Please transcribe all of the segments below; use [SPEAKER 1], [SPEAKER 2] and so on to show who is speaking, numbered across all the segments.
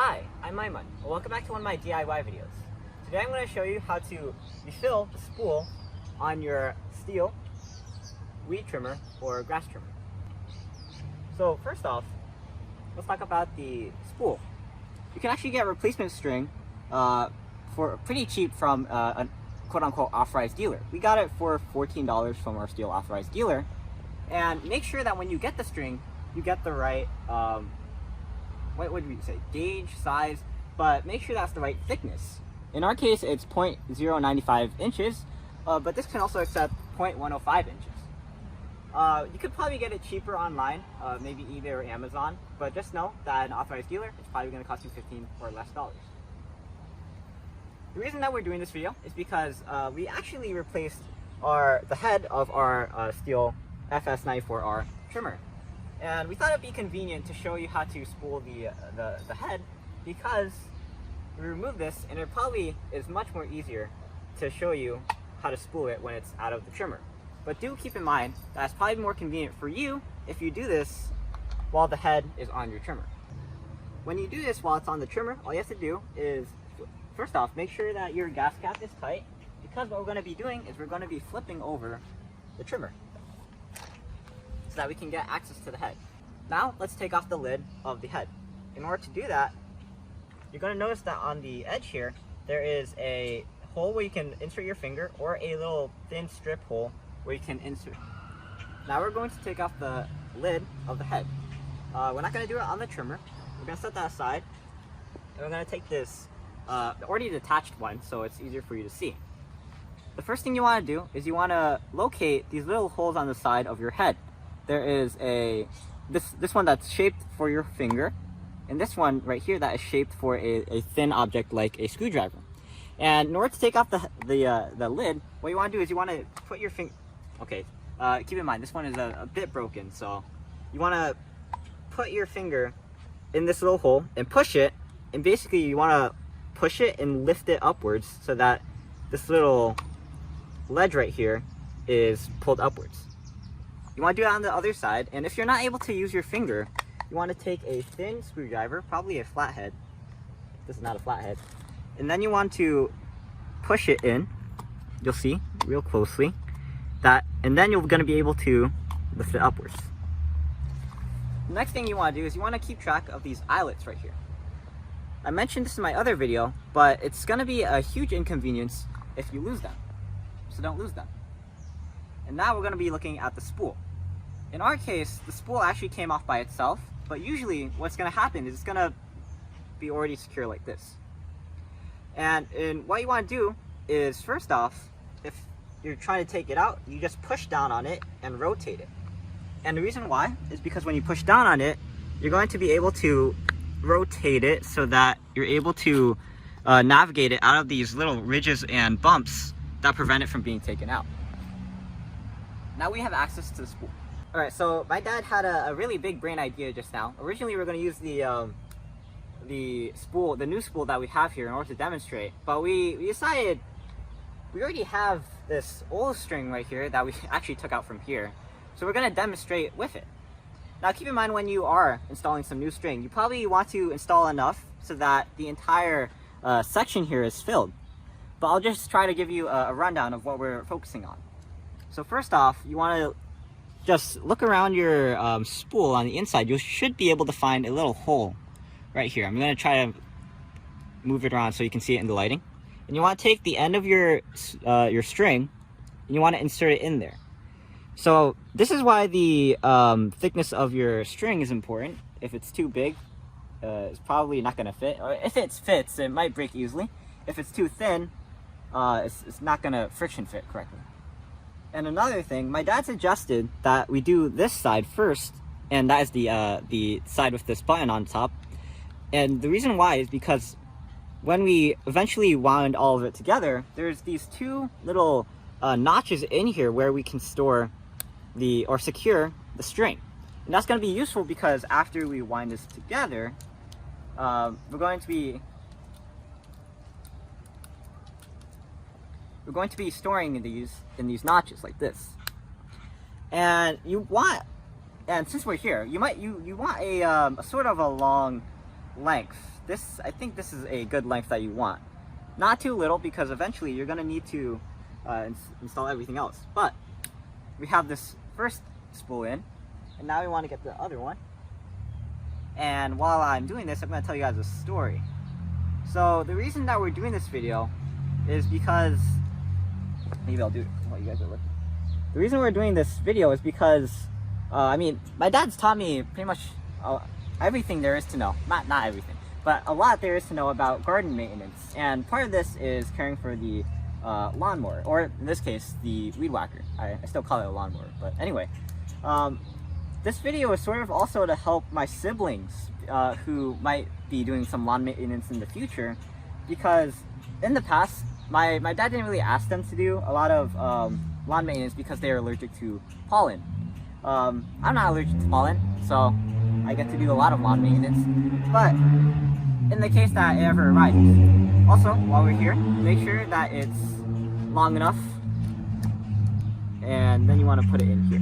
[SPEAKER 1] Hi, I'm Aiman. Welcome back to one of my DIY videos. Today I'm going to show you how to refill the spool on your STIHL weed trimmer or grass trimmer. So first off, let's talk about the spool. You can actually get replacement string for pretty cheap from a quote-unquote authorized dealer. We got it for $14 from our STIHL authorized dealer. And make sure that when you get the string, you get the right what would we say, gauge, size, but make sure that's the right thickness. In our case, it's 0.095 inches, but this can also accept 0.105 inches. You could probably get it cheaper online, maybe eBay or Amazon, but just know that an authorized dealer is probably going to cost you $15 or less. The reason that we're doing this video is because we actually replaced the head of our STIHL FS94R trimmer. And we thought it'd be convenient to show you how to spool the head, because we remove this and it probably is much more easier to show you how to spool it when it's out of the trimmer. But do keep in mind that it's probably more convenient for you if you do this while the head is on your trimmer. When you do this while it's on the trimmer, all you have to do is, first off, make sure that your gas cap is tight, because what we're going to be doing is we're going to be flipping over the trimmer so that we can get access to the head. Now let's take off the lid of the head. In order to do that, you're going to notice that on the edge here there is a hole where you can insert your finger, or a little thin strip hole where you can insert. Now we're going to take off the lid of the head. We're not going to do it on the trimmer. We're going to set that aside, and we're going to take this already detached one so it's easier for you to see. The first thing you want to do is you want to locate these little holes on the side of your head. There is this one that's shaped for your finger, and this one right here that is shaped for a thin object like a screwdriver. And in order to take off the lid, what you want to do is you want to put your finger. Okay, keep in mind this one is a bit broken, so you want to put your finger in this little hole and push it, and basically you want to push it and lift it upwards so that this little ledge right here is pulled upwards. You want to do it on the other side, and if you're not able to use your finger, you want to take a thin screwdriver, probably a flathead. This is not a flathead. And then you want to push it in. You'll see real closely that, and then you're going to be able to lift it upwards. The next thing you want to do is you want to keep track of these eyelets right here. I mentioned this in my other video, but it's going to be a huge inconvenience if you lose them. So don't lose them. And now we're going to be looking at the spool. In our case, the spool actually came off by itself, but usually what's going to happen is it's going to be already secure like this. And what you want to do is, first off, if you're trying to take it out, you just push down on it and rotate it. And the reason why is because when you push down on it, you're going to be able to rotate it so that you're able to navigate it out of these little ridges and bumps that prevent it from being taken out. Now we have access to the spool. Alright, so my dad had a really big brain idea just now. Originally we were going to use the spool, the new spool that we have here in order to demonstrate, but we decided we already have this old string right here that we actually took out from here, so we're going to demonstrate with it. Now keep in mind, when you are installing some new string, you probably want to install enough so that the entire section here is filled, but I'll just try to give you a rundown of what we're focusing on. So first off, you want to just look around your spool on the inside. You should be able to find a little hole right here. I'm going to try to move it around so you can see it in the lighting. And you want to take the end of your string and you want to insert it in there. So this is why the thickness of your string is important. If it's too big, it's probably not going to fit. Or if it fits, it might break easily. If it's too thin, it's not going to friction fit correctly. And another thing, my dad suggested that we do this side first, and that is the side with this button on top. And the reason why is because when we eventually wound all of it together, there's these two little notches in here where we can store or secure the string. And that's going to be useful because after we wind this together, we're going to be storing these in these notches like this. And since we're here, you want a sort of a long length. I think this is a good length that you want. Not too little, because eventually you're going to need to install everything else. But we have this first spool in, and now we want to get the other one. And while I'm doing this, I'm going to tell you guys a story. So the reason that we're doing this video is because, maybe I'll do it while you guys are looking. The reason we're doing this video is because, I mean, my dad's taught me pretty much everything there is to know. Not everything, but a lot there is to know about garden maintenance. And part of this is caring for the lawnmower, or in this case, the weed whacker. I still call it a lawnmower, but anyway. This video is sort of also to help my siblings who might be doing some lawn maintenance in the future, because in the past, my dad didn't really ask them to do a lot of lawn maintenance because they are allergic to pollen. I'm not allergic to pollen, so I get to do a lot of lawn maintenance, but in the case that it ever arises. Also, while we're here, make sure that it's long enough, and then you want to put it in here.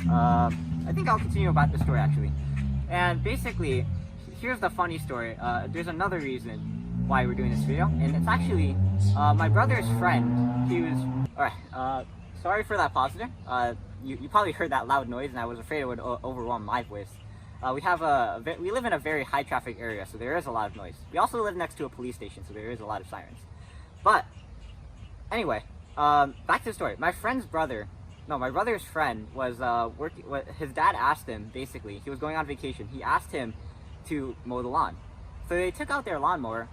[SPEAKER 1] I think I'll continue about the story actually. And basically, here's the funny story. There's another reason why we're doing this video, and it's actually my brother's friend. He was, alright, sorry for that pause there. You probably heard that loud noise, and I was afraid it would overwhelm my voice. We live in a very high traffic area, so there is a lot of noise. We also live next to a police station, so there is a lot of sirens. But anyway, back to the story. My brother's friend was working. His dad asked him, basically, he was going on vacation. He asked him to mow the lawn. So they took out their lawnmower,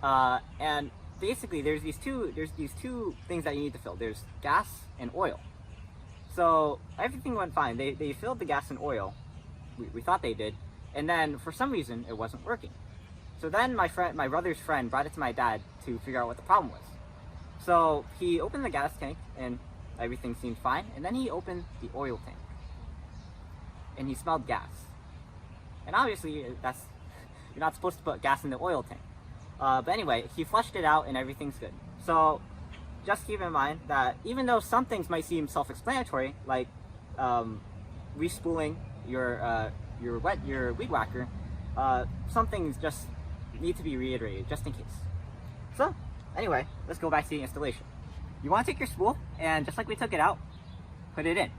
[SPEAKER 1] and basically there's these two things that you need to fill. There's gas and oil. So everything went fine. They filled the gas and oil. We thought they did, and then for some reason it wasn't working. So then my brother's friend brought it to my dad to figure out what the problem was. So he opened the gas tank and everything seemed fine, and then he opened the oil tank and he smelled gas. And obviously you're not supposed to put gas in the oil tank. But anyway, he flushed it out and everything's good. So just keep in mind that even though some things might seem self-explanatory, like re-spooling your weed whacker, some things just need to be reiterated just in case. So anyway, let's go back to the installation. You want to take your spool and just like we took it out, put it in.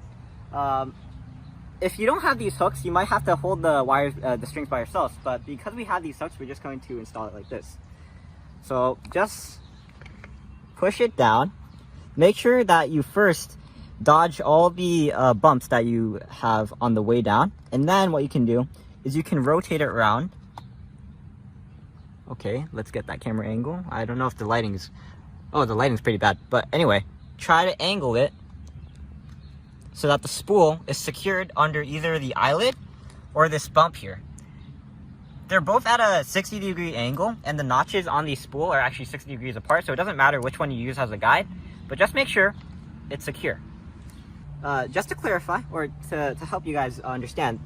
[SPEAKER 1] If you don't have these hooks, you might have to hold the wires, the strings by yourselves, but because we have these hooks, we're just going to install it like this. So just push it down. Make sure that you first dodge all the bumps that you have on the way down, and then what you can do is you can rotate it around. Okay, let's get that camera angle. I don't know if the lighting's, oh, the lighting's pretty bad, but anyway, try to angle it so that the spool is secured under either the eyelet or this bump here. They're both at a 60-degree angle, and the notches on the spool are actually 60 degrees apart, so it doesn't matter which one you use as a guide, but just make sure it's secure. Just to clarify, or to help you guys understand,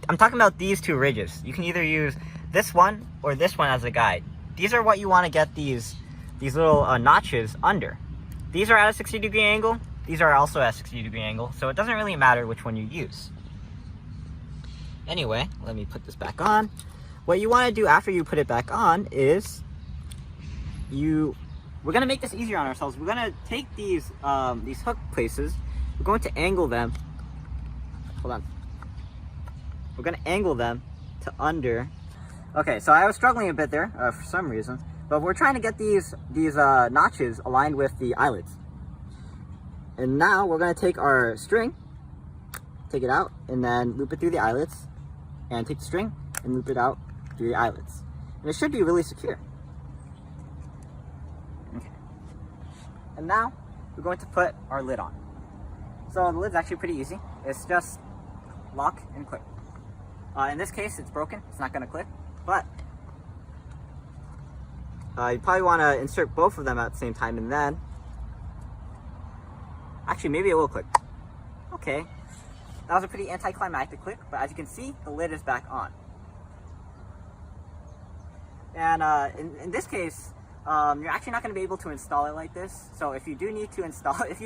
[SPEAKER 1] I'm talking about these two ridges. You can either use this one or this one as a guide. These are what you want to get these little notches under. These are at a 60-degree angle. These are also at a 60-degree angle, so it doesn't really matter which one you use. Anyway, let me put this back on. What you want to do after you put it back on is we're going to make this easier on ourselves. We're going to take these hook places. We're going to angle them. Hold on. We're going to angle them to under. Okay, so I was struggling a bit there for some reason, but we're trying to get these notches aligned with the eyelets. And now we're going to take our string, take it out, and then loop it through the eyelets, and take the string and loop it out through the eyelets. And it should be really secure. Okay. And now we're going to put our lid on. So the lid's actually pretty easy. It's just lock and click. In this case, it's broken. It's not going to click, but you probably want to insert both of them at the same time, and then actually maybe it will click. Okay, that was a pretty anticlimactic click, but as you can see, the lid is back on. And in this case, you're actually not going to be able to install it like this. So if you do need to install, if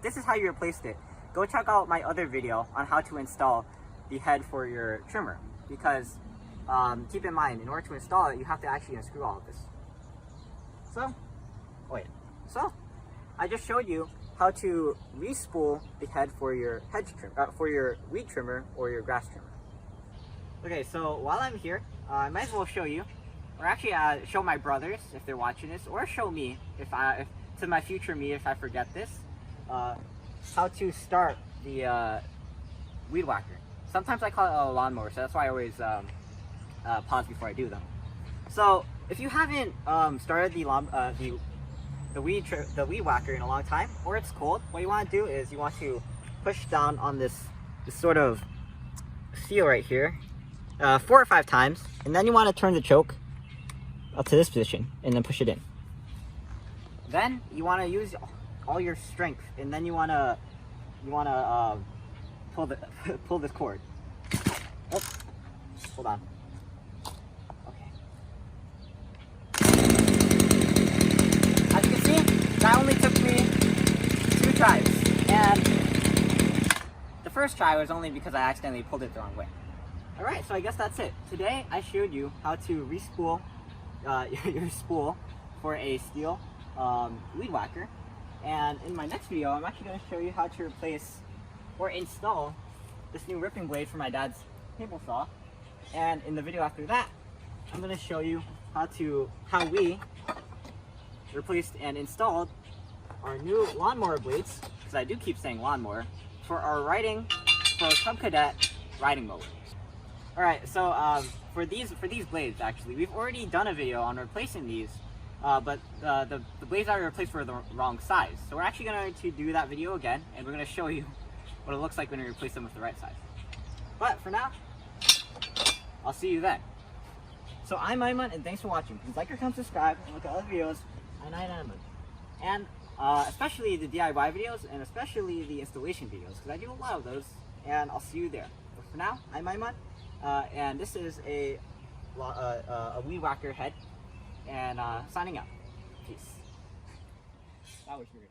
[SPEAKER 1] this is how you replaced it, go check out my other video on how to install the head for your trimmer, because keep in mind, in order to install it, you have to actually unscrew all of this. So I just showed you how to re-spool the head for your hedge trim, for your weed trimmer or your grass trimmer. Okay, so while I'm here, I might as well show you, or actually show my brothers if they're watching this, or show me to my future me if I forget this, how to start the weed whacker. Sometimes I call it a lawnmower, so that's why I always pause before I do them. So if you haven't started the weed whacker in a long time, or it's cold, what you want to do is you want to push down on this sort of seal right here 4 or 5 times, and then you want to turn the choke up to this position and then push it in. Then you want to use all your strength, and then you want to pull this cord. Oh, hold on. Okay. As you can see, that only took me 2 tries, and the first try was only because I accidentally pulled it the wrong way. Alright, so I guess that's it. Today I showed you how to re-spool your spool for a STIHL weed whacker, and in my next video I'm actually going to show you how to replace or install this new ripping blade for my dad's table saw, and in the video after that I'm going to show you how we replaced and installed our new lawnmower blades, because I do keep saying lawnmower, for our Cub Cadet riding mower. Alright, so for these blades, actually, we've already done a video on replacing these, but the blades that we replaced were the wrong size. So we're actually going to do that video again, and we're going to show you what it looks like when we replace them with the right size. But for now, I'll see you then. So I'm Aiman, and thanks for watching. Please like or comment, subscribe, and look at other videos on AutoCut. And especially the DIY videos, and especially the installation videos, because I do a lot of those, and I'll see you there. But for now, I'm Aiman. And this is a weed whacker head, and signing out. Peace. That was weird.